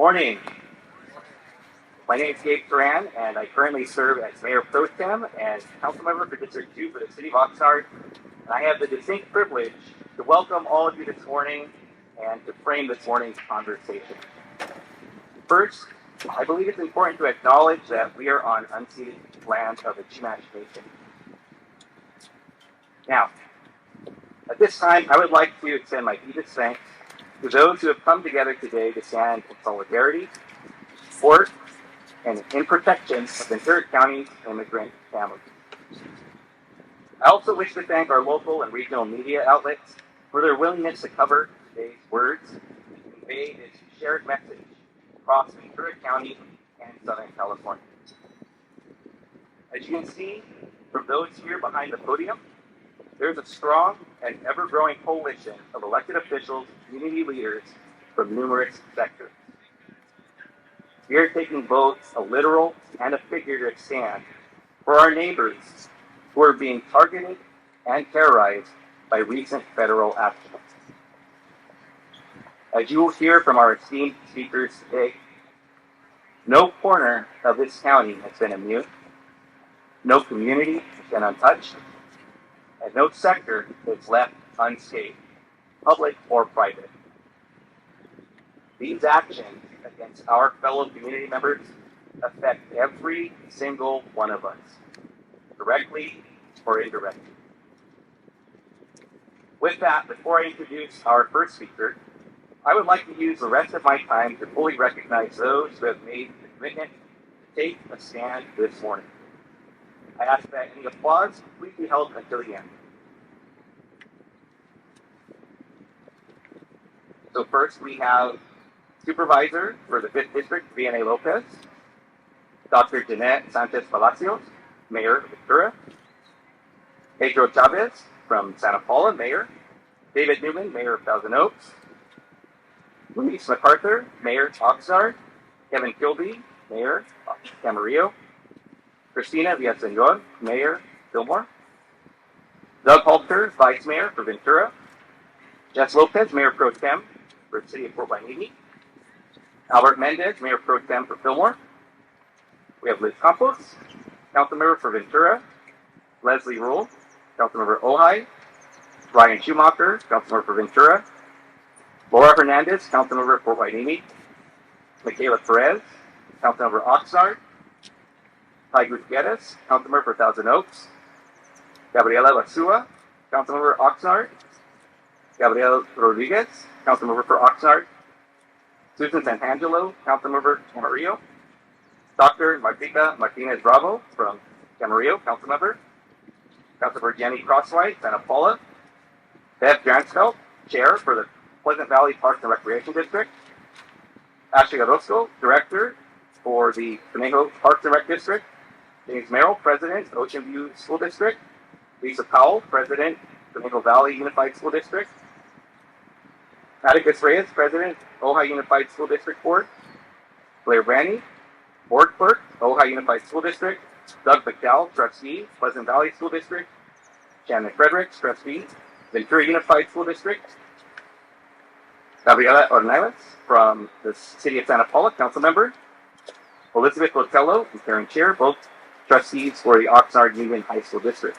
Morning. My name is Gabe Teran, and I currently serve as Mayor Pro Tem and Councilmember for District 2 for the City of Oxnard. And I have the distinct privilege to welcome all of you this morning and to frame this morning's conversation. First, I believe it's important to acknowledge that we are on unceded land of the Chumash Nation. Now, at this time, I would like to extend my deepest thanks to those who have come together today to stand in solidarity, support, and in protection of Ventura County's immigrant families. I also wish to thank our local and regional media outlets for their willingness to cover today's words and convey this shared message across Ventura County and Southern California. As you can see from those here behind the podium, there's a strong and ever-growing coalition of elected officials and community leaders from numerous sectors. We are taking both a literal and a figurative stand for our neighbors who are being targeted and terrorized by recent federal actions. As you will hear from our esteemed speakers today, no corner of this county has been immune, no community has been untouched, and no sector is left unscathed, public or private. These actions against our fellow community members affect every single one of us, directly or indirectly. With that, before I introduce our first speaker, I would like to use the rest of my time to fully recognize those who have made the commitment to take a stand this morning. I ask that any applause please be held until the end. So first we have Supervisor for the 5th District, Vianey Lopez, Dr. Jeanette Sanchez Palacios, Mayor of Ventura, Pedro Chavez from Santa Paula, Mayor, David Newman, Mayor of Thousand Oaks, Luis MacArthur, Mayor of Oxnard, Kevin Kilby, Mayor of Camarillo, Cristina Villaseñor, Mayor Fillmore, Doug Halter, Vice Mayor for Ventura, Jess Lopez, Mayor Pro Tem for the City of Fort Vianey, Albert Mendez, Mayor Pro Tem for Fillmore. We have Liz Campos, Councilmember for Ventura, Leslie Rule, Councilmember Ojai, Ryan Schumacher, Councilmember for Ventura, Laura Hernandez, Councilmember for Fort Vianey, Michaela Perez, Councilmember Oxnard, Ty Gutierrez, Councilmember for Thousand Oaks, Gabriela Basua, Councilmember Oxnard, Gabriel Rodriguez, Councilmember for Oxnard, Susan Santangelo, Councilmember Camarillo, Dr. Martita Martinez-Bravo from Camarillo, Councilmember, Councilmember Jenny Crosswhite, Santa Paula, Beth Jansfeld, Chair for the Pleasant Valley Parks and Recreation District, Ashley Orozco, Director for the Conejo Parks and Rec District, James Merrill, President, Ocean View School District, Lisa Powell, President, Conejo Valley Unified School District, Atticus Reyes, President, Ojai Unified School District Board, Blair Branny, Board Clerk, Ojai Unified School District, Doug McDowell, Trustee, Pleasant Valley School District, Shannon Fredericks, Trustee, Ventura Unified School District, Gabriela Ornelas from the City of Santa Paula, Councilmember, Elizabeth Botello and Karen Chair, both trustees for the Oxnard Newman High School District.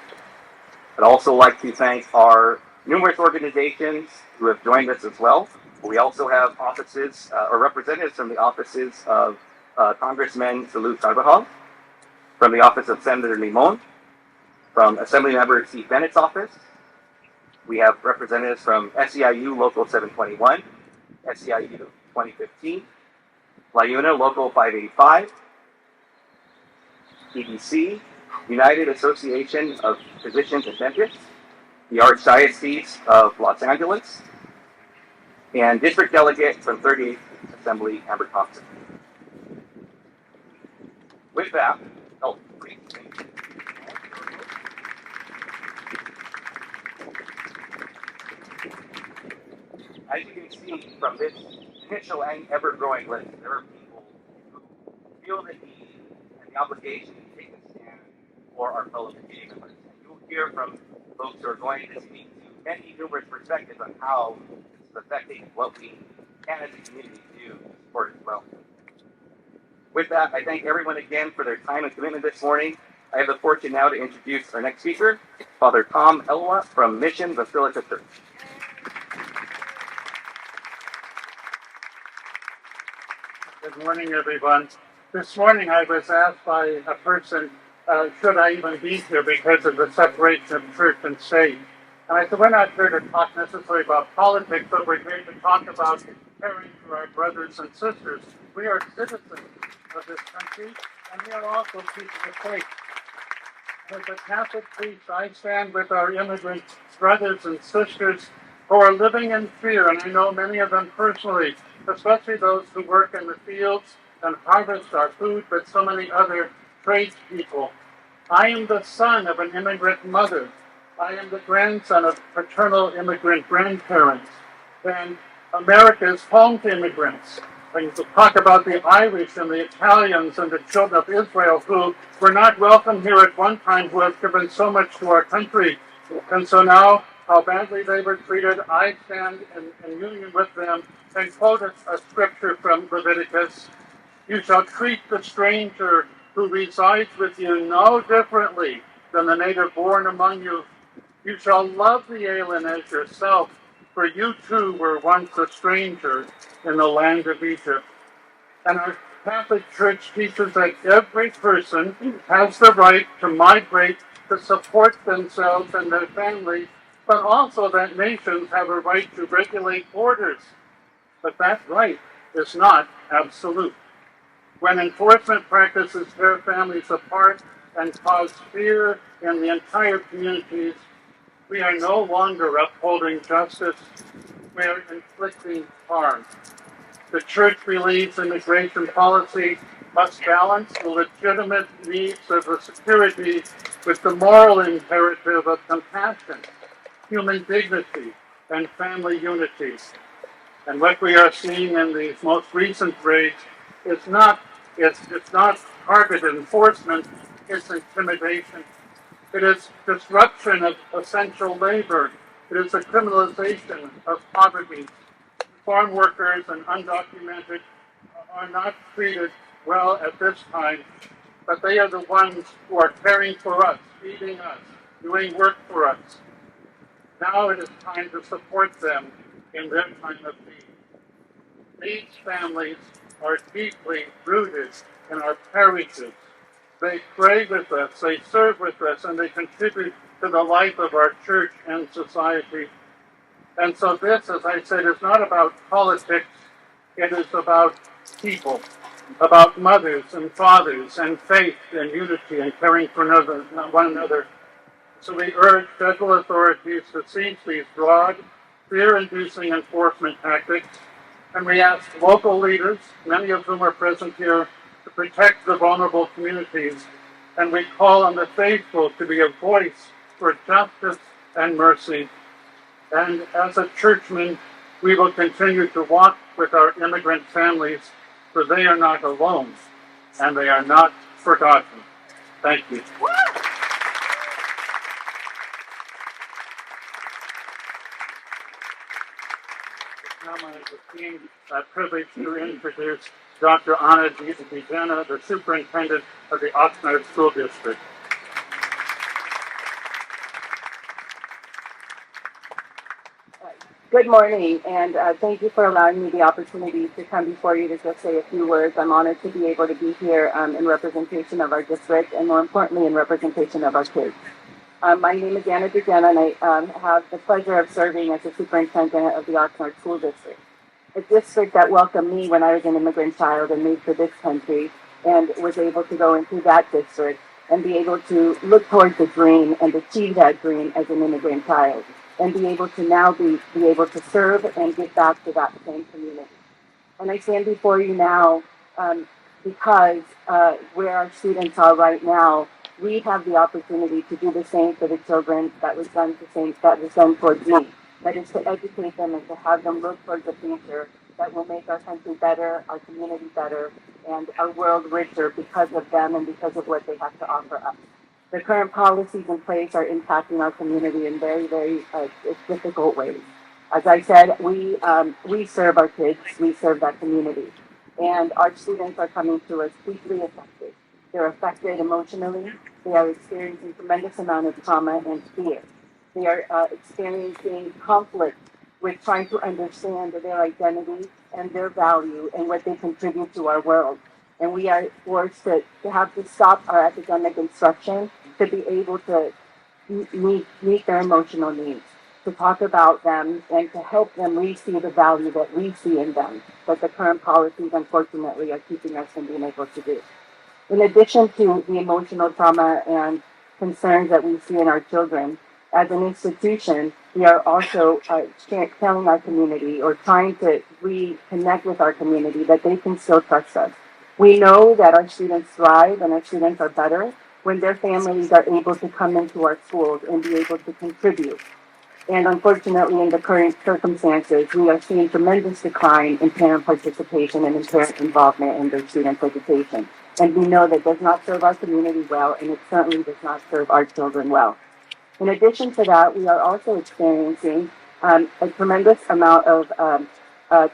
I'd also like to thank our numerous organizations who have joined us as well. We also have offices or representatives from the offices of Congressman Salud Carvajal, from the office of Senator Limon, from Assemblymember Steve Bennett's office. We have representatives from SEIU Local 721, SEIU 2015, LIUNA Local 585, EDC, United Association of Physicians and Dentists, the Archdiocese of Los Angeles, and District Delegate from 38th Assembly, Amber Thompson. With that, please. As you can see from this initial and ever-growing list, there are people who feel the need and the obligation to take a stand for our fellow community members. And you'll hear from folks who are going to speak to many numerous perspectives on how this is affecting what we and as a community to support as well. With that, I thank everyone again for their time and commitment this morning. I have the fortune now to introduce our next speaker, Father Tom Elewaut from Mission Basilica Church. Good morning, everyone. This morning I was asked by a person, should I even be here because of the separation of church and state? And I said, we're not here to talk necessarily about politics, but we're here to talk about caring for our brothers and sisters. We are citizens of this country, and we are also people of faith. As a Catholic priest, I stand with our immigrant brothers and sisters who are living in fear, and I know many of them personally, especially those who work in the fields and harvest our food, but so many other tradespeople. I am the son of an immigrant mother. I am the grandson of paternal immigrant grandparents. And America is home to immigrants. We talk about the Irish and the Italians and the children of Israel who were not welcome here at one time, who have given so much to our country. And so now, how badly they were treated, I stand in union with them and quote a scripture from Leviticus. You shall treat the stranger who resides with you no differently than the native born among you. You shall love the alien as yourself, for you too were once a stranger in the land of Egypt. And our Catholic Church teaches that every person has the right to migrate to support themselves and their families, but also that nations have a right to regulate borders. But that right is not absolute. When enforcement practices tear families apart and cause fear in the entire communities, we are no longer upholding justice, we are inflicting harm. The Church believes immigration policy must balance the legitimate needs of the security with the moral imperative of compassion, human dignity, and family unity. And what we are seeing in these most recent raids is not targeted enforcement, it's intimidation. It is disruption of essential labor. It is a criminalization of poverty. Farm workers and undocumented are not treated well at this time, but they are the ones who are caring for us, feeding us, doing work for us. Now it is time to support them in their time of need. These families are deeply rooted in our parishes. They pray with us, they serve with us, and they contribute to the life of our church and society. And so this, as I said, is not about politics, it is about people, about mothers and fathers and faith and unity and caring for one another. So we urge federal authorities to cease these broad, fear-inducing enforcement tactics, and we ask local leaders, many of whom are present here, to protect the vulnerable communities, and we call on the faithful to be a voice for justice and mercy. And as a churchman, we will continue to walk with our immigrant families, for they are not alone, and they are not forgotten. Thank you. It's now my esteemed privilege to introduce Dr. Anna Vianey, the superintendent of the Oxnard School District. Good morning, and thank you for allowing me the opportunity to come before you to just say a few words. I'm honored to be able to be here in representation of our district, and more importantly, in representation of our kids. My name is Anna Vianey, and I have the pleasure of serving as the superintendent of the Oxnard School District, a district that welcomed me when I was an immigrant child and moved to this country, and was able to go into that district and be able to look towards the dream and achieve that dream as an immigrant child, and be able to now be able to serve and give back to that same community. And I stand before you now because where our students are right now, we have the opportunity to do the same for the children that was done towards me. That is to educate them and to have them look towards the future that will make our country better, our community better, and our world richer because of them and because of what they have to offer us. The current policies in place are impacting our community in very, very difficult ways. As I said, we serve our kids, we serve that community, and our students are coming to us deeply affected. They're affected emotionally. They are experiencing tremendous amount of trauma and fear. They are experiencing conflict with trying to understand their identity and their value and what they contribute to our world. And we are forced to have to stop our academic instruction to be able to meet their emotional needs, to talk about them and to help them receive the value that we see in them, that the current policies unfortunately are keeping us from being able to do. In addition to the emotional trauma and concerns that we see in our children, as an institution, we are also telling our community or trying to reconnect with our community that they can still trust us. We know that our students thrive and our students are better when their families are able to come into our schools and be able to contribute. And unfortunately, in the current circumstances, we are seeing tremendous decline in parent participation and in parent involvement in their students' education. And we know that does not serve our community well, and it certainly does not serve our children well. In addition to that, we are also experiencing a tremendous amount of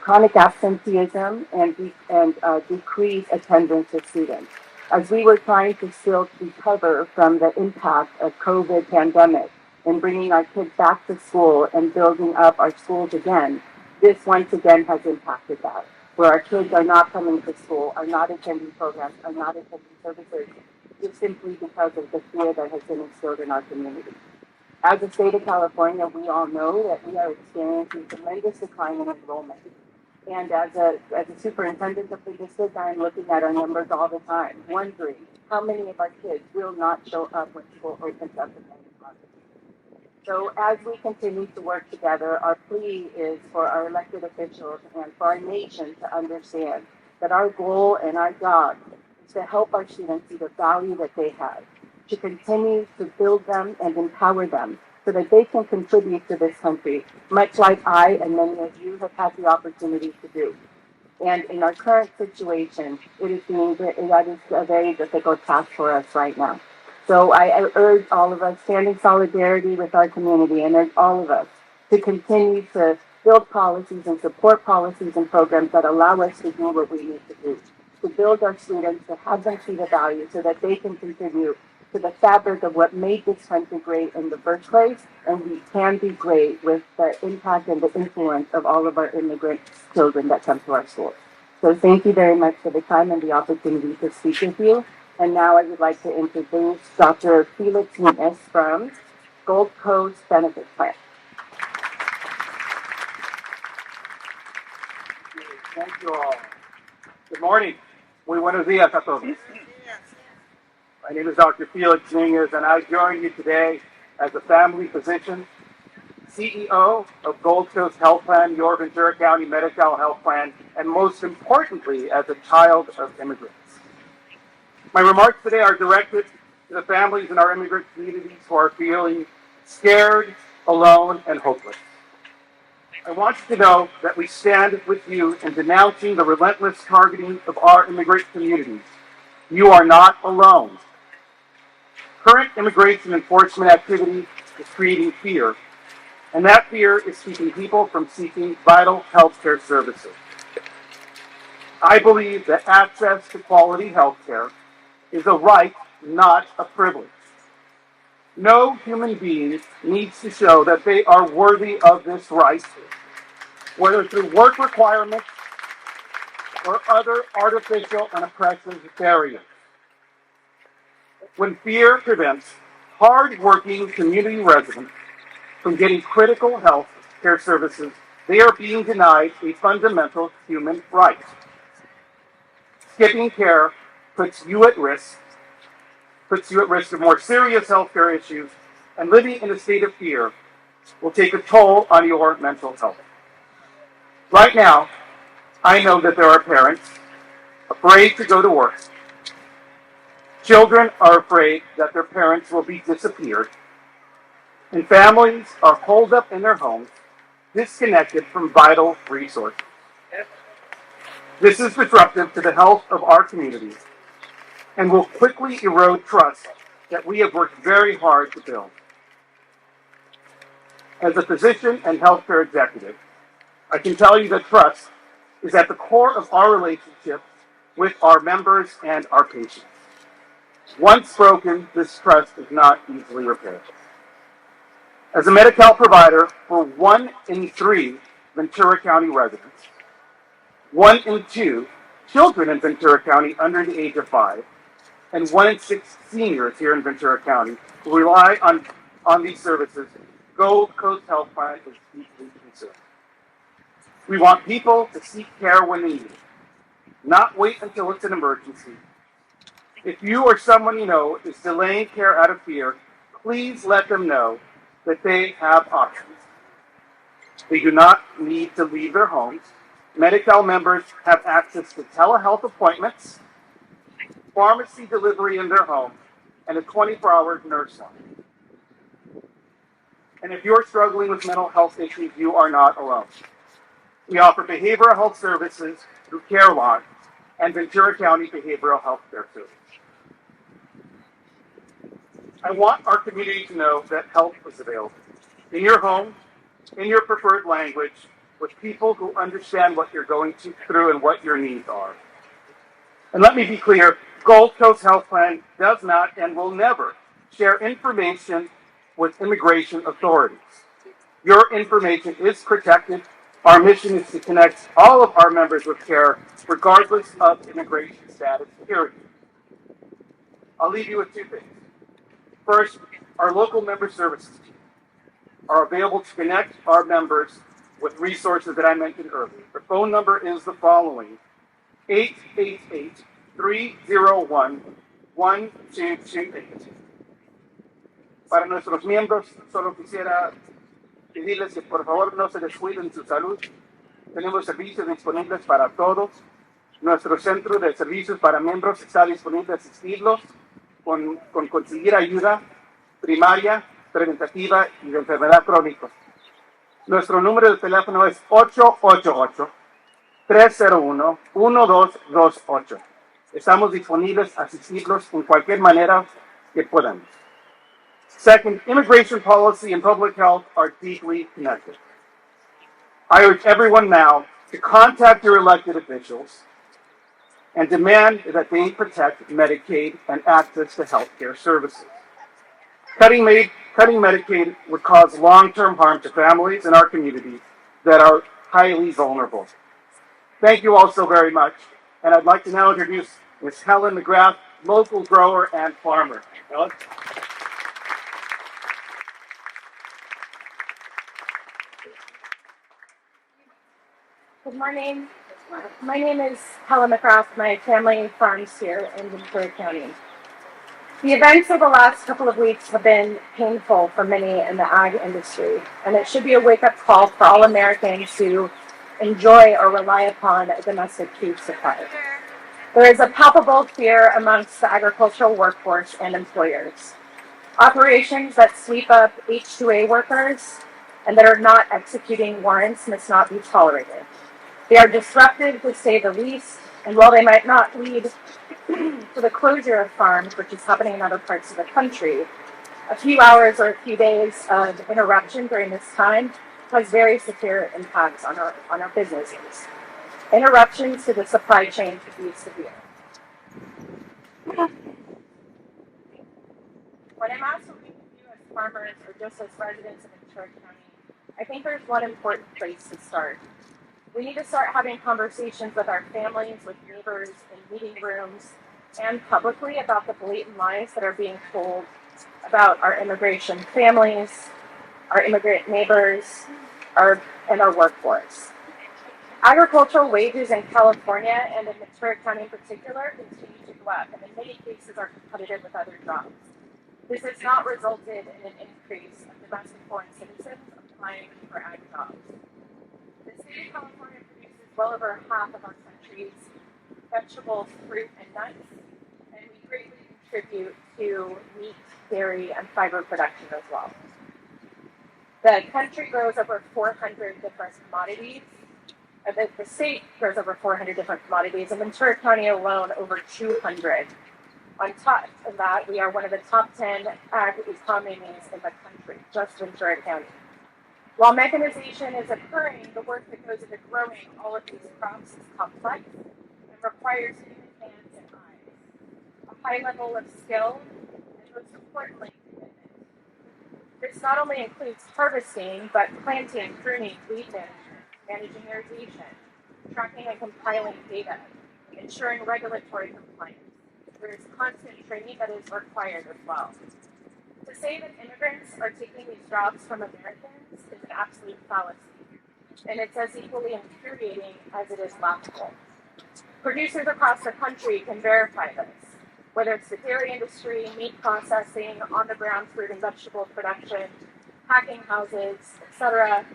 chronic absenteeism and decreased attendance of students. As we were trying to still recover from the impact of COVID pandemic and bringing our kids back to school and building up our schools again, this once again has impacted that, where our kids are not coming to school, are not attending programs, are not attending services, just simply because of the fear that has been instilled in our community. As a state of California, we all know that we are experiencing tremendous decline in enrollment. And as a superintendent of the district, I am looking at our numbers all the time, wondering how many of our kids will not show up when school opens up again in August. So as we continue to work together, our plea is for our elected officials and for our nation to understand that our goal and our job is to help our students see the value that they have, to continue to build them and empower them so that they can contribute to this country, much like I and many of you have had the opportunity to do. And in our current situation, that is a very difficult task for us right now. So I urge all of us, stand in solidarity with our community, and urge all of us to continue to build policies and support policies and programs that allow us to do what we need to do, to build our students, to have them see the value so that they can contribute to the fabric of what made this country great in the first place, and we can be great with the impact and the influence of all of our immigrant children that come to our schools. So thank you very much for the time and the opportunity to speak with you. And now I would like to introduce Dr. Felix Nuñez from Gold Coast Benefit Plan. Thank you all. Good morning. Muy buenos días a todos. My name is Dr. Felix Nuñez, and I join you today as a family physician, CEO of Gold Coast Health Plan, your Ventura County Medical Health Plan, and most importantly, as a child of immigrants. My remarks today are directed to the families in our immigrant communities who are feeling scared, alone, and hopeless. I want you to know that we stand with you in denouncing the relentless targeting of our immigrant communities. You are not alone. Current immigration enforcement activity is creating fear, and that fear is keeping people from seeking vital health care services. I believe that access to quality health care is a right, not a privilege. No human being needs to show that they are worthy of this right, whether through work requirements or other artificial and oppressive barriers. When fear prevents hard-working community residents from getting critical health care services, they are being denied a fundamental human right. Skipping care puts you at risk of more serious health care issues, and living in a state of fear will take a toll on your mental health. Right now, I know that there are parents afraid to go to work. Children are afraid that their parents will be disappeared, and families are holed up in their homes, disconnected from vital resources. This is disruptive to the health of our communities and will quickly erode trust that we have worked very hard to build. As a physician and healthcare executive, I can tell you that trust is at the core of our relationship with our members and our patients. Once broken, this trust is not easily repaired. As a Medi-Cal provider for 1 in 3 Ventura County residents, 1 in 2 children in Ventura County under the age of 5, and 1 in 6 seniors here in Ventura County who rely on these services, Gold Coast Health Plan is deeply concerned. We want people to seek care when they need it, not wait until it's an emergency. If you or someone you know is delaying care out of fear, please let them know that they have options. They do not need to leave their homes. Medi-Cal members have access to telehealth appointments, pharmacy delivery in their home, and a 24-hour nurse line. And if you're struggling with mental health issues, you are not alone. We offer behavioral health services through Elewaut and Ventura County Behavioral Health Care Service. I want our community to know that help is available in your home, in your preferred language, with people who understand what you're going through and what your needs are. And let me be clear, Gold Coast Health Plan does not and will never share information with immigration authorities. Your information is protected. Our mission is to connect all of our members with care, regardless of immigration status, period. I'll leave you with 2 things. First, our local member services team are available to connect our members with resources that I mentioned earlier. The phone number is the following: 888-301-1228. Para nuestros miembros, solo quisiera pedirles que por favor no se descuiden su salud. Tenemos servicios disponibles para todos. Nuestro centro de servicios para miembros está disponible a asistirlos con conseguir ayuda primaria, preventativa y de enfermedad crónica. Nuestro número de teléfono es 888-301-1228. Estamos disponibles a asistirlos en cualquier manera que puedan. Second, immigration policy and public health are deeply connected. I urge everyone now to contact your elected officials and demand that they protect Medicaid and access to health care services. Cutting Medicaid would cause long-term harm to families in our community that are highly vulnerable. Thank you all so very much, and I'd like to now introduce Ms. Helen McGrath, local grower and farmer. Helen? Good morning. My name is Helen McGrath. My family farms here in Ventura County. The events of the last couple of weeks have been painful for many in the ag industry, and it should be a wake-up call for all Americans who enjoy or rely upon a domestic food supply. There is a palpable fear amongst the agricultural workforce and employers. Operations that sweep up H-2A workers and that are not executing warrants must not be tolerated. They are disruptive, to say the least, and while they might not lead to the closure of farms, which is happening in other parts of the country, a few hours or a few days of interruption during this time has very severe impacts on our businesses. Interruptions to the supply chain could be severe. When I'm asked what we can do as farmers or just as residents of Ventura County, I think there's one important place to start. We need to start having conversations with our families, with neighbors, in meeting rooms, and publicly about the blatant lies that are being told about our immigration families, our immigrant neighbors, and our workforce. Agricultural wages in California and in Ventura County in particular continue to go up, and in many cases are competitive with other jobs. This has not resulted in an increase of domestic foreign citizens applying for ag jobs. The state of California produces well over half of our country's vegetables, fruit, and nuts, and we greatly contribute to meat, dairy, and fiber production as well. The country grows over 400 different commodities. The state grows over 400 different commodities, and Ventura County alone over 200. On top of that, we are one of the top 10 ag economies in the country, just Ventura County. While mechanization is occurring, the work that goes into growing all of these crops is complex and requires human hands and eyes, a high level of skill, and most importantly, commitment. This not only includes harvesting, but planting, pruning, weed management, managing irrigation, tracking and compiling data, ensuring regulatory compliance. There is constant training that is required as well. To say that immigrants are taking these jobs from Americans is an absolute fallacy, and it's as equally infuriating as it is laughable. Producers across the country can verify this, whether it's the dairy industry, meat processing, on-the-ground fruit and vegetable production, packing houses, etc.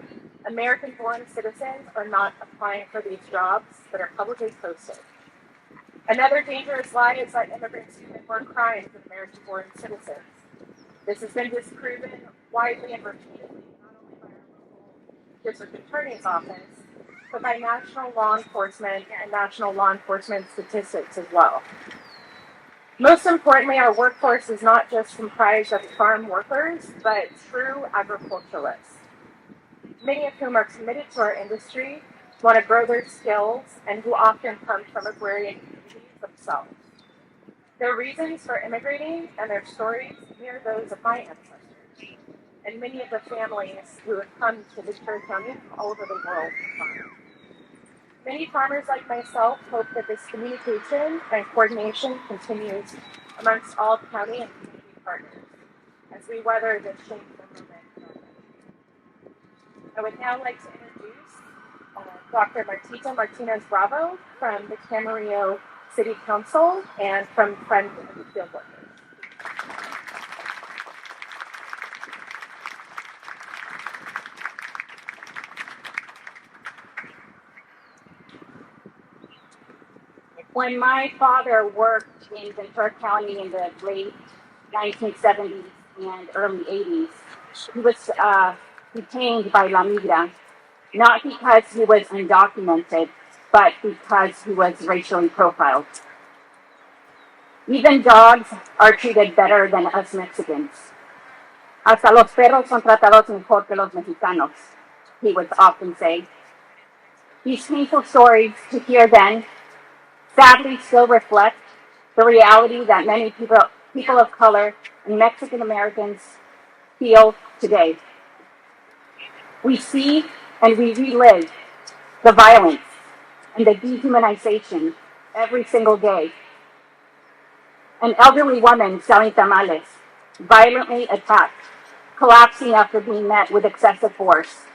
American-born citizens are not applying for these jobs that are publicly posted. Another dangerous lie is that immigrants commit more crimes than American-born citizens. This has been disproven widely and repeatedly, not only by our local district attorney's office, but by national law enforcement and national law enforcement statistics as well. Most importantly, our workforce is not just comprised of farm workers, but true agriculturalists, many of whom are committed to our industry, want to grow their skills, and who often come from agrarian communities themselves. Their reasons for immigrating and their stories mirror those of my ancestors, and many of the families who have come to Ventura County from all over the world to farm. Many farmers like myself hope that this communication and coordination continues amongst all county and community partners as we weather this shameful moment. I would now like to introduce Dr. Martita Martinez-Bravo from the Camarillo City Council and from Friends of the Field Workers. When my father worked in Ventura County in the late 1970s and early 80s, he was detained by La Migra, not because he was undocumented, but because he was racially profiled. Even dogs are treated better than us Mexicans. Hasta los perros son tratados mejor que los mexicanos, he would often say. These painful stories to hear then sadly still reflect the reality that many people of color and Mexican Americans feel today. We see and we relive the violence and the dehumanization every single day. An elderly woman selling tamales, violently attacked, collapsing after being met with excessive force.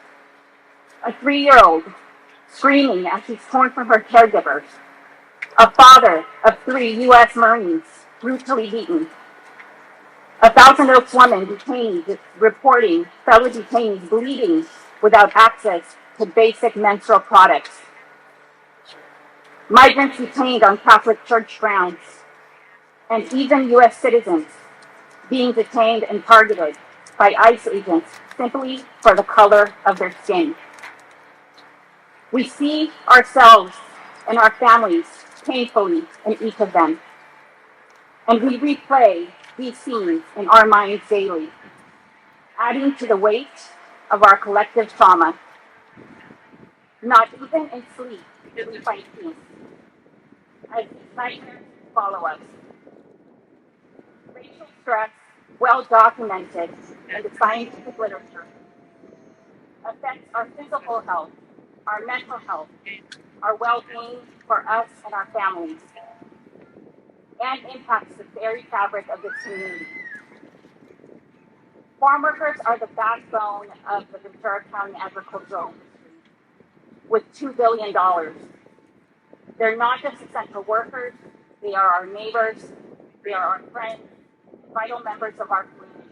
A 3-year-old screaming as she's torn from her caregivers. A father of 3 U.S. Marines brutally beaten. A Thousand Oaks woman detained reporting fellow detainees bleeding without access to basic menstrual products. Migrants detained on Catholic church grounds, and even U.S. citizens being detained and targeted by ICE agents simply for the color of their skin. We see ourselves and our families painfully in each of them, and we replay these scenes in our minds daily, adding to the weight of our collective trauma. Not even in sleep do we find peace, as these nightmares follow us. Racial stress, well documented in the scientific literature, affects our physical health, our mental health, our well-being for us and our families, and impacts the very fabric of this community. Farm workers are the backbone of the Ventura County agricultural industry, with $2 billion. They're not just essential workers, they are our neighbors, they are our friends, vital members of our community.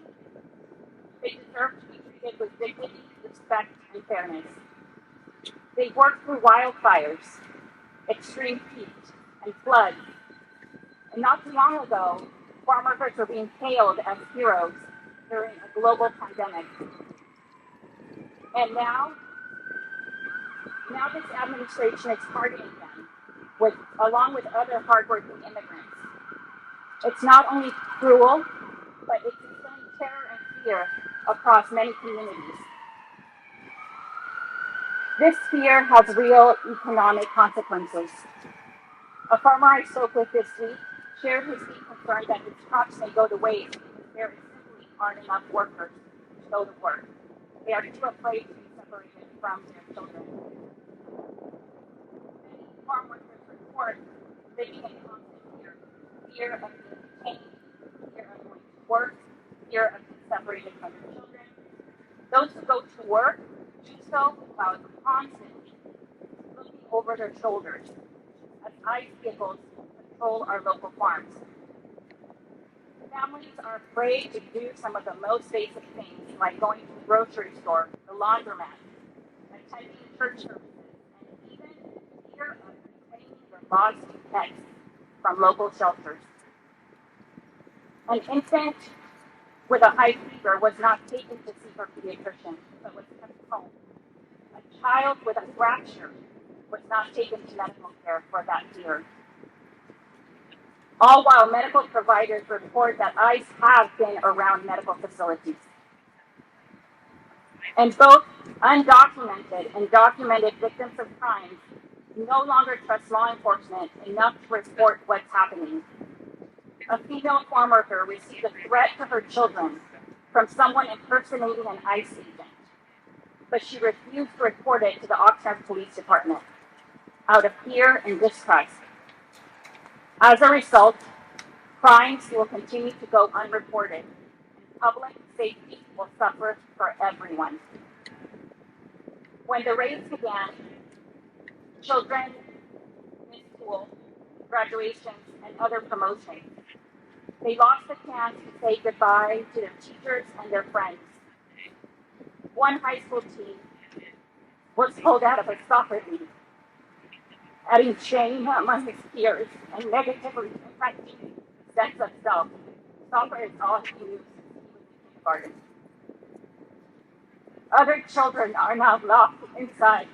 They deserve to be treated with dignity, respect, and fairness. They work through wildfires, extreme heat, and floods. And not too long ago, farm workers were being hailed as heroes during a global pandemic. And now this administration is targeting them, along with other hardworking immigrants. It's not only cruel, but it's instilling terror and fear across many communities. This fear has real economic consequences. A farmer I spoke with this week shared his deep concern that his crops may go to waste because there simply aren't enough workers to go to work. They are too afraid to be separated from their children. Many farm workers report living in constant fear. Fear of being detained, fear of going to work, fear of being separated from their children. Those who go to work do so while constantly looking over their shoulders as ICE vehicles patrol our local farms. Families are afraid to do some of the most basic things, like going to the grocery store, the laundromat, attending church services, and even fear of reclaiming their lost pets from local shelters. An infant with a high fever was not taken to see her pediatrician, but was kept home. A child with a fracture was not taken to medical care for that fear. All while medical providers report that ICE have been around medical facilities. And both undocumented and documented victims of crimes no longer trust law enforcement enough to report what's happening. A female farm worker received a threat to her children from someone impersonating an ICE agent, but she refused to report it to the Oxnard Police Department out of fear and distrust. As a result, crimes will continue to go unreported, and public safety will suffer for everyone. When the raids began, children missed school, graduations, and other promotions. They lost the chance to say goodbye to their teachers and their friends. One high school team was pulled out of a soccer league, adding shame among his peers and negatively impacting his sense of self. Soccer is all he knew since he was in kindergarten. Other children are now locked inside,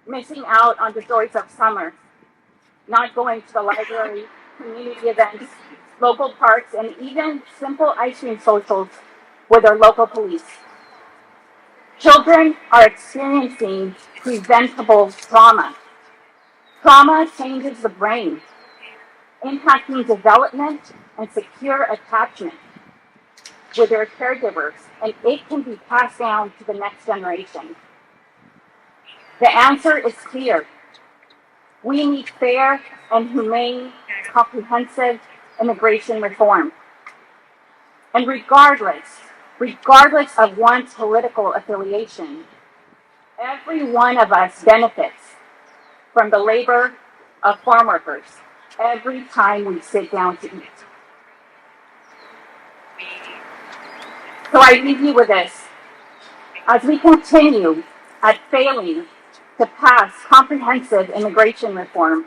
missing out on the joys of summer, not going to the library, community events, local parks, and even simple ice cream socials with their local police. Children are experiencing preventable trauma. Trauma changes the brain, impacting development and secure attachment with their caregivers, and it can be passed down to the next generation. The answer is clear. We need fair and humane, comprehensive immigration reform. And regardless of one's political affiliation, every one of us benefits from the labor of farm workers every time we sit down to eat. So I leave you with this. As we continue at failing to pass comprehensive immigration reform,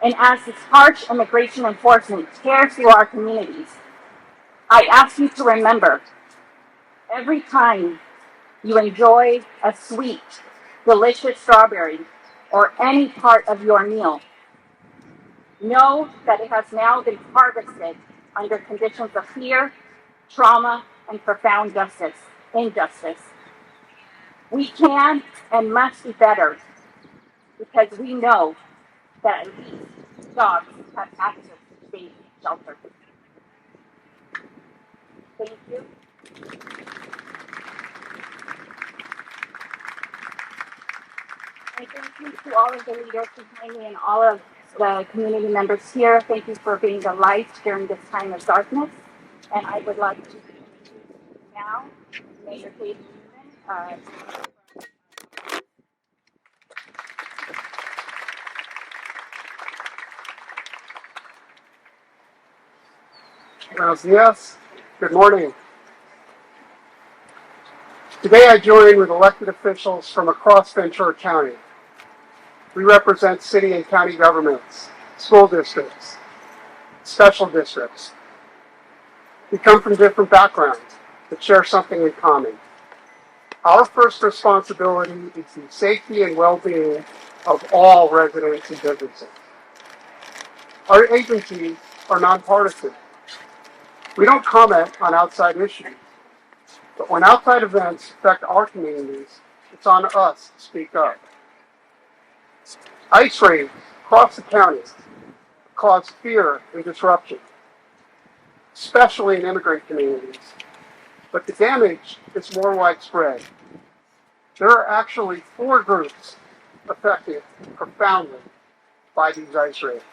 and as this harsh immigration enforcement tears through our communities, I ask you to remember, every time you enjoy a sweet, delicious strawberry or any part of your meal, know that it has now been harvested under conditions of fear, trauma, and profound injustice. We can and must be better because we know that at least dogs have access to safe shelter. Thank you. And thank you to all of the leaders behind me and all of the community members here. Thank you for being the light during this time of darkness. And I would like to introduce now Mayor Gabe Newman. Buenos dias. Good morning. Today I join with elected officials from across Ventura County. We represent city and county governments, school districts, special districts. We come from different backgrounds, but share something in common. Our first responsibility is the safety and well-being of all residents and businesses. Our agencies are nonpartisan. We don't comment on outside issues, but when outside events affect our communities, it's on us to speak up. ICE raids across the county cause fear and disruption, especially in immigrant communities. But the damage is more widespread. There are actually 4 groups affected profoundly by these ICE raids.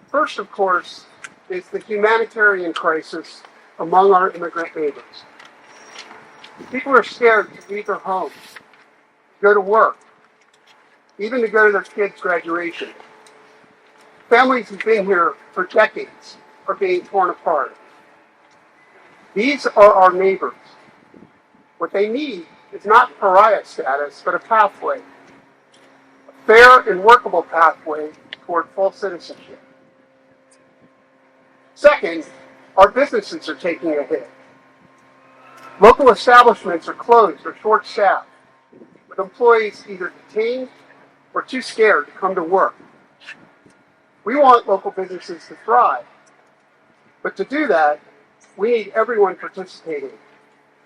First, of course, is the humanitarian crisis among our immigrant neighbors. People are scared to leave their homes, to go to work, even to go to their kids' graduation. Families who've been here for decades are being torn apart. These are our neighbors. What they need is not pariah status, but a pathway, a fair and workable pathway toward full citizenship. Second, our businesses are taking a hit. Local establishments are closed or short-staffed, with employees either detained or too scared to come to work. We want local businesses to thrive, but to do that, we need everyone participating,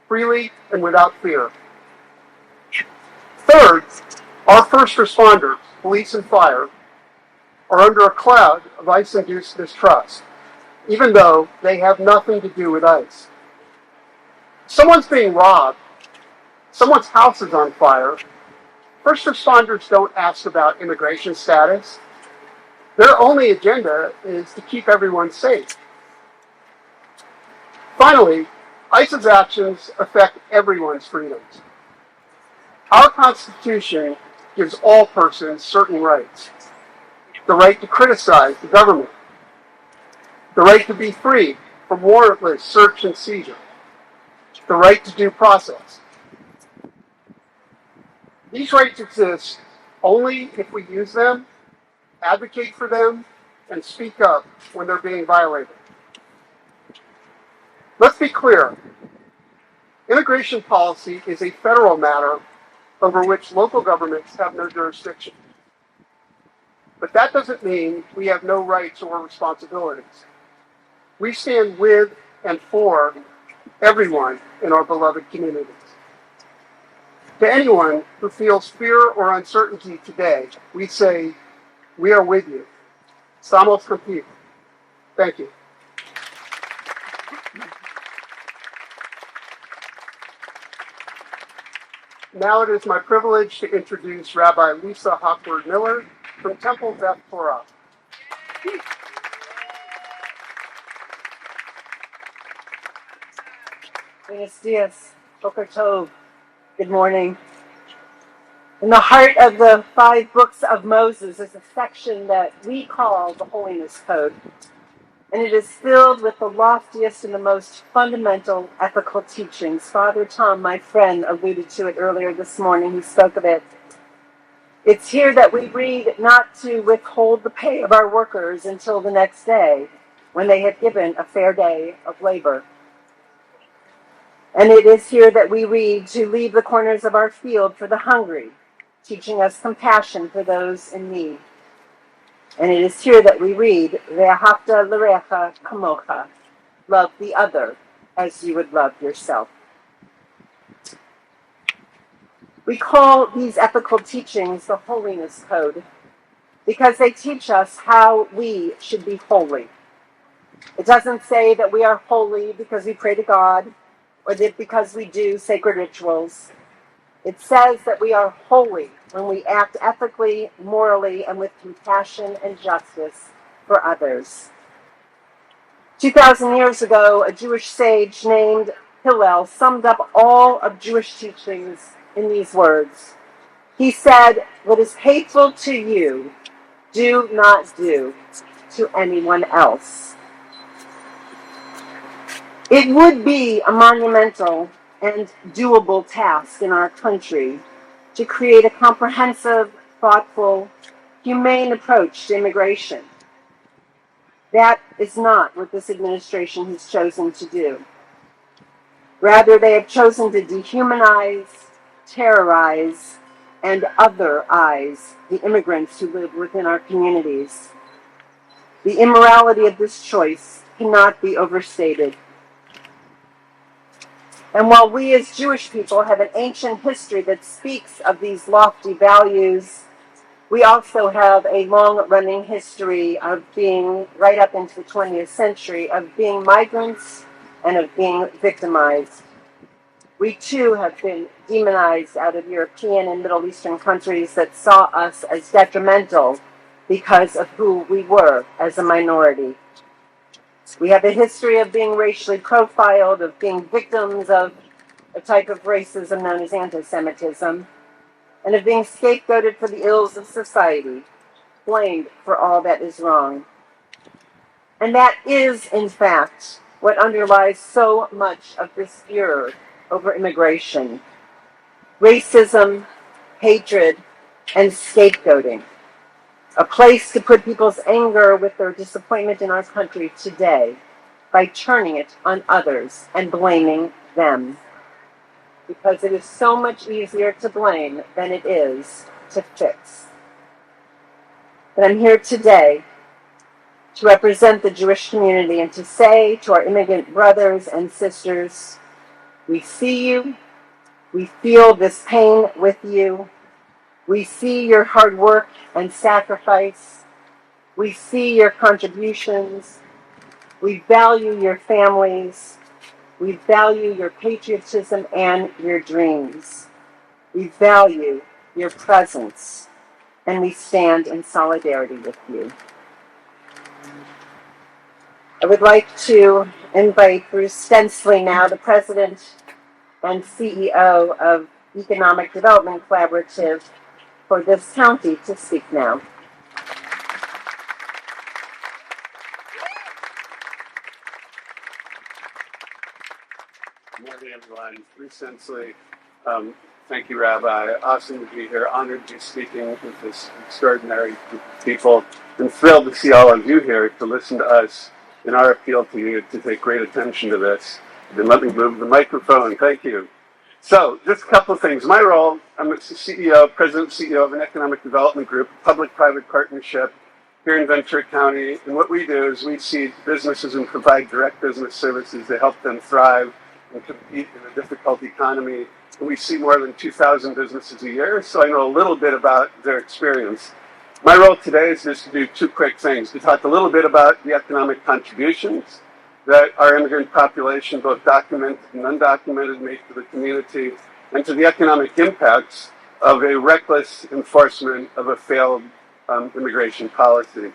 freely and without fear. Third, our first responders, police and fire, are under a cloud of ICE-induced mistrust, even though they have nothing to do with ICE. Someone's being robbed, someone's house is on fire. First responders don't ask about immigration status. Their only agenda is to keep everyone safe. Finally, ICE's actions affect everyone's freedoms. Our Constitution gives all persons certain rights. The right to criticize the government. The right to be free from warrantless search and seizure. The right to due process. These rights exist only if we use them, advocate for them, and speak up when they're being violated. Let's be clear. Immigration policy is a federal matter over which local governments have no jurisdiction. But that doesn't mean we have no rights or responsibilities. We stand with and for everyone in our beloved communities. To anyone who feels fear or uncertainty today, we say, we are with you. Estamos contigo. Thank you. Now it is my privilege to introduce Rabbi Lisa Hochberg-Miller from Temple Beth Torah. Buenos dias, Boker Tov. Good morning. In the heart of the 5 books of Moses is a section that we call the Holiness Code. And it is filled with the loftiest and the most fundamental ethical teachings. Father Tom, my friend, alluded to it earlier this morning. He spoke of it. It's here that we read not to withhold the pay of our workers until the next day, when they have given a fair day of labor. And it is here that we read to leave the corners of our field for the hungry, teaching us compassion for those in need. And it is here that we read, Ve'ahavta l'recha kamocha, love the other as you would love yourself. We call these ethical teachings the Holiness Code because they teach us how we should be holy. It doesn't say that we are holy because we pray to God or that because we do sacred rituals. It says that we are holy when we act ethically, morally, and with compassion and justice for others. 2,000 years ago, a Jewish sage named Hillel summed up all of Jewish teachings in these words. He said, "What is hateful to you, do not do to anyone else." It would be a monumental and doable task in our country to create a comprehensive, thoughtful, humane approach to immigration. That is not what this administration has chosen to do. Rather, they have chosen to dehumanize, terrorize, and otherize the immigrants who live within our communities. The immorality of this choice cannot be overstated. And while we as Jewish people have an ancient history that speaks of these lofty values, we also have a long-running history of being, right up into the 20th century, of being migrants and of being victimized. We too have been demonized out of European and Middle Eastern countries that saw us as detrimental because of who we were as a minority. We have a history of being racially profiled, of being victims of a type of racism known as anti-Semitism, and of being scapegoated for the ills of society, blamed for all that is wrong. And that is, in fact, what underlies so much of this furor over immigration: racism, hatred, and scapegoating. A place to put people's anger with their disappointment in our country today by turning it on others and blaming them. Because it is so much easier to blame than it is to fix. But I'm here today to represent the Jewish community and to say to our immigrant brothers and sisters, we see you, we feel this pain with you, we see your hard work and sacrifice, we see your contributions, we value your families, we value your patriotism and your dreams. We value your presence, and we stand in solidarity with you. I would like to invite Bruce Stensley now, the President and CEO of Economic Development Collaborative for this county, to speak now. Good morning, everyone. Bruce Stensley. Thank you, Rabbi. Awesome to be here. Honored to be speaking with this extraordinary group of people. And thrilled to see all of you here to listen to us in our appeal to you to take great attention to this. And let me move the microphone. Thank you. So, just a couple of things. My role, I'm the President CEO of an economic development group, public-private partnership here in Ventura County. And what we do is we see businesses and provide direct business services to help them thrive and compete in a difficult economy. And we see more than 2,000 businesses a year, so I know a little bit about their experience. My role today is just to do two quick things: to talk a little bit about the economic contributions that our immigrant population, both documented and undocumented, make to the community, and to the economic impacts of a reckless enforcement of a failed immigration policy.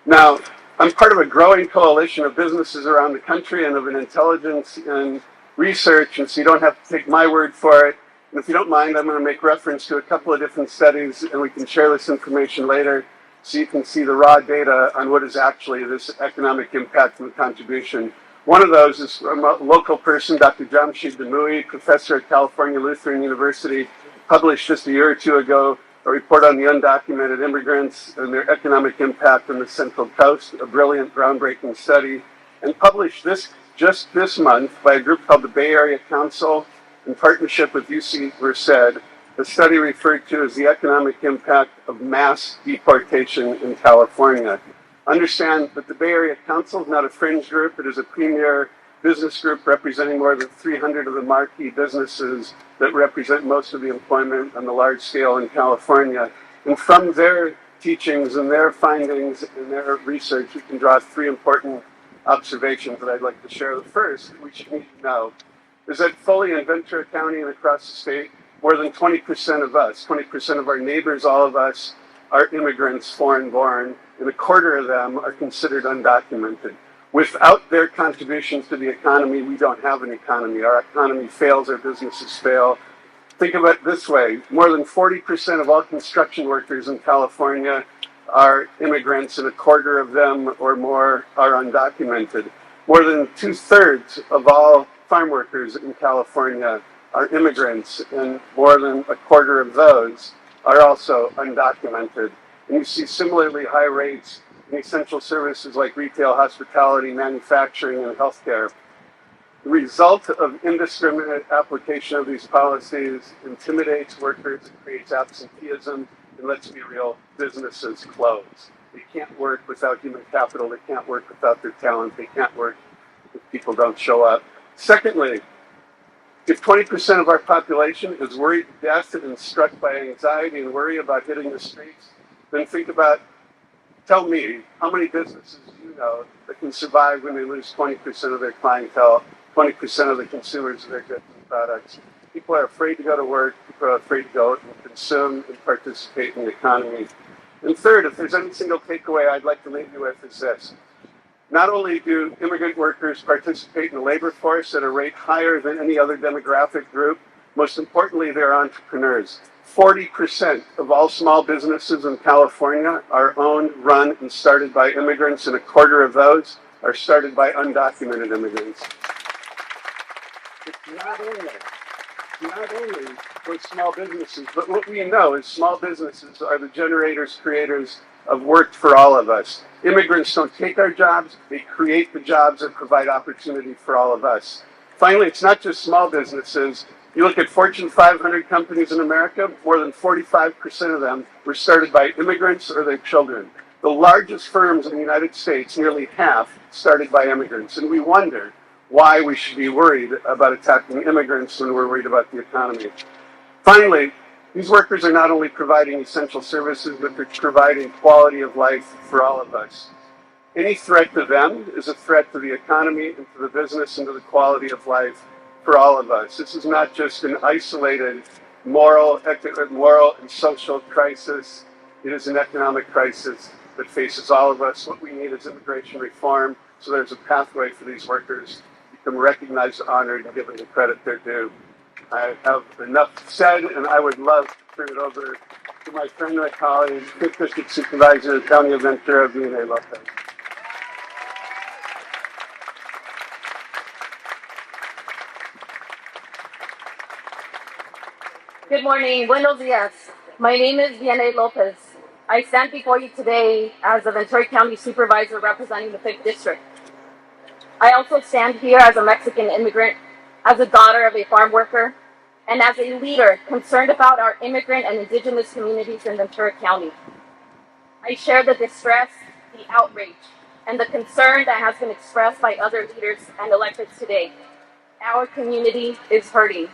Now, I'm part of a growing coalition of businesses around the country and of an intelligence and research, and so you don't have to take my word for it. And if you don't mind, I'm going to make reference to a couple of different studies, and we can share this information later so you can see the raw data on what is actually this economic impact and contribution. One of those is from a local person, Dr. Jamshid Demui, professor at California Lutheran University, published just a year or two ago a report on the undocumented immigrants and their economic impact on the Central Coast, a brilliant, groundbreaking study, and published just this month by a group called the Bay Area Council in partnership with UC Merced, a study referred to as the economic impact of mass deportation in California. Understand that the Bay Area Council is not a fringe group. It is a premier business group representing more than 300 of the marquee businesses that represent most of the employment on the large scale in California. And from their teachings and their findings and their research, we can draw three important observations that I'd like to share. The first, we should need to know, is that fully in Ventura County and across the state, more than 20% of us, 20% of our neighbors, all of us, are immigrants, foreign-born, and a quarter of them are considered undocumented. Without their contributions to the economy, we don't have an economy. Our economy fails, our businesses fail. Think of it this way: more than 40% of all construction workers in California are immigrants, and a quarter of them or more are undocumented. More than 2/3 of all farm workers in California are immigrants, and more than a quarter of those are also undocumented. And you see similarly high rates in essential services like retail, hospitality, manufacturing, and healthcare. The result of indiscriminate application of these policies intimidates workers, it creates absenteeism, and let's be real, businesses close. They can't work without human capital, they can't work without their talent, they can't work if people don't show up. Secondly, If 20% of our population is worried to death and struck by anxiety and worry about hitting the streets, then tell me, how many businesses do you know that can survive when they lose 20% of their clientele, 20% of the consumers of their goods and products? People are afraid to go to work, people are afraid to go and consume and participate in the economy. And third, if there's any single takeaway I'd like to leave you with is this. Not only do immigrant workers participate in the labor force at a rate higher than any other demographic group, most importantly, they're entrepreneurs. 40% of all small businesses in California are owned, run, and started by immigrants, and a quarter of those are started by undocumented immigrants. It's not only with small businesses, but what we know is small businesses are the generators, creators of work for all of us. Immigrants don't take our jobs, they create the jobs that provide opportunity for all of us. Finally, it's not just small businesses. You look at Fortune 500 companies in America, more than 45% of them were started by immigrants or their children. The largest firms in the United States, nearly half, started by immigrants. And we wonder why we should be worried about attacking immigrants when we're worried about the economy. Finally, these workers are not only providing essential services, but they're providing quality of life for all of us. Any threat to them is a threat to the economy and to the business and to the quality of life for all of us. This is not just an isolated moral and social crisis. It is an economic crisis that faces all of us. What we need is immigration reform, so there's a pathway for these workers to become recognized, honored, and given the credit they're due. I have enough said, and I would love to turn it over to my friend and my colleague, 5th District Supervisor, County of Ventura, Vianey, Lopez. Good morning. Buenos dias. My name is Vianey Lopez. I stand before you today as a Ventura County Supervisor representing the 5th District. I also stand here as a Mexican immigrant, as a daughter of a farm worker, and as a leader concerned about our immigrant and indigenous communities in Ventura County. I share the distress, the outrage, and the concern that has been expressed by other leaders and electeds today. Our community is hurting.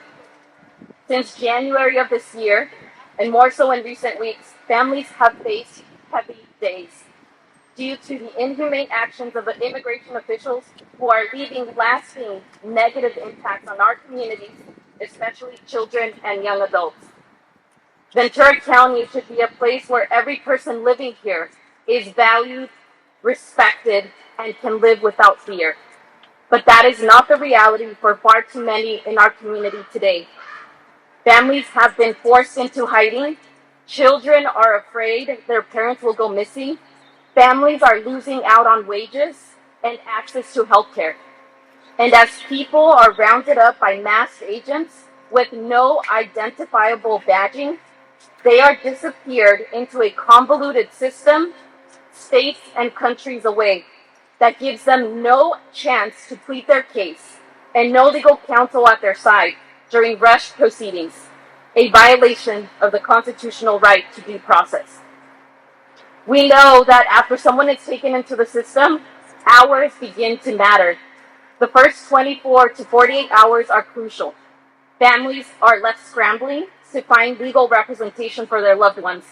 Since January of this year, and more so in recent weeks, families have faced heavy days due to the inhumane actions of the immigration officials who are leaving lasting negative impacts on our communities, especially children and young adults. Ventura County should be a place where every person living here is valued, respected, and can live without fear. But that is not the reality for far too many in our community today. Families have been forced into hiding. Children are afraid their parents will go missing. Families are losing out on wages and access to health care. And as people are rounded up by masked agents with no identifiable badging, they are disappeared into a convoluted system, states and countries away, that gives them no chance to plead their case and no legal counsel at their side during rushed proceedings, a violation of the constitutional right to due process. We know that after someone is taken into the system, hours begin to matter. The first 24 to 48 hours are crucial. Families are left scrambling to find legal representation for their loved ones.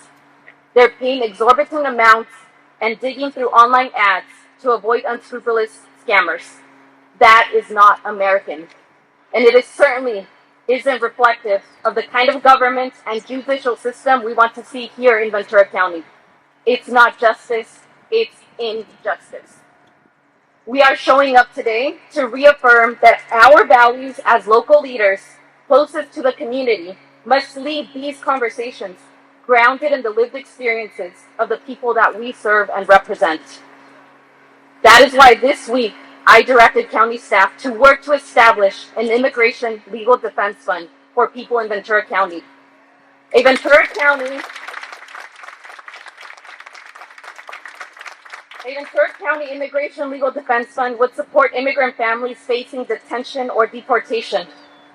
They're paying exorbitant amounts and digging through online ads to avoid unscrupulous scammers. That is not American. And it certainly isn't reflective of the kind of government and judicial system we want to see here in Ventura County. It's not justice, it's injustice. We are showing up today to reaffirm that our values as local leaders closest to the community must lead these conversations grounded in the lived experiences of the people that we serve and represent. That is why this week I directed county staff to work to establish an immigration legal defense fund for people in Ventura County. A Ventura County Immigration Legal Defense Fund would support immigrant families facing detention or deportation,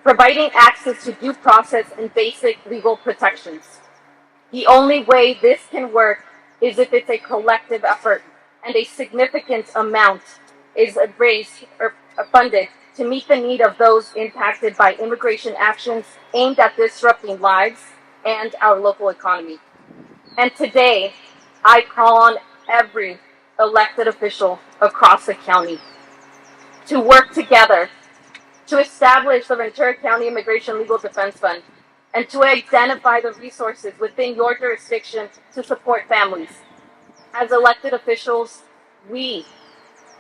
providing access to due process and basic legal protections. The only way this can work is if it's a collective effort and a significant amount is raised or funded to meet the need of those impacted by immigration actions aimed at disrupting lives and our local economy. And today, I call on every elected official across the county to work together to establish the Ventura County Immigration Legal Defense Fund and to identify the resources within your jurisdiction to support families. As elected officials, we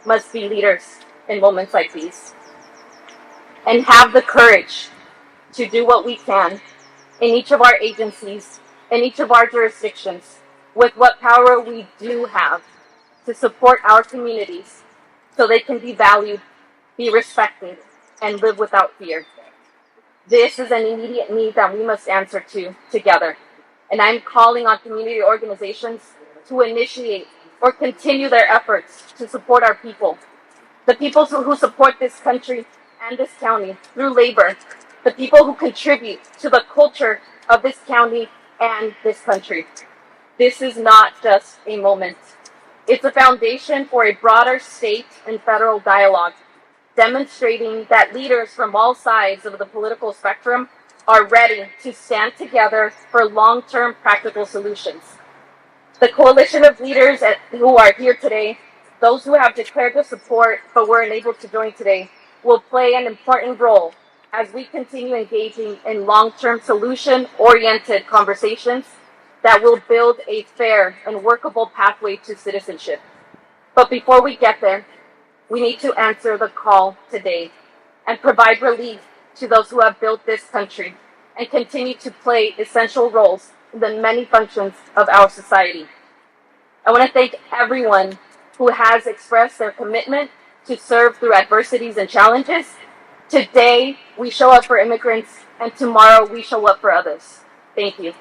must be leaders in moments like these and have the courage to do what we can in each of our agencies, in each of our jurisdictions, with what power we do have to support our communities so they can be valued, be respected, and live without fear. This is an immediate need that we must answer to together. And I'm calling on community organizations to initiate or continue their efforts to support our people. The people who support this country and this county through labor. The people who contribute to the culture of this county and this country. This is not just a moment. It's a foundation for a broader state and federal dialogue, demonstrating that leaders from all sides of the political spectrum are ready to stand together for long-term practical solutions. The coalition of leaders who are here today, those who have declared their support but were unable to join today, will play an important role as we continue engaging in long-term solution-oriented conversations that will build a fair and workable pathway to citizenship. But before we get there, we need to answer the call today and provide relief to those who have built this country and continue to play essential roles in the many functions of our society. I want to thank everyone who has expressed their commitment to serve through adversities and challenges. Today, we show up for immigrants, and tomorrow we show up for others. Thank you.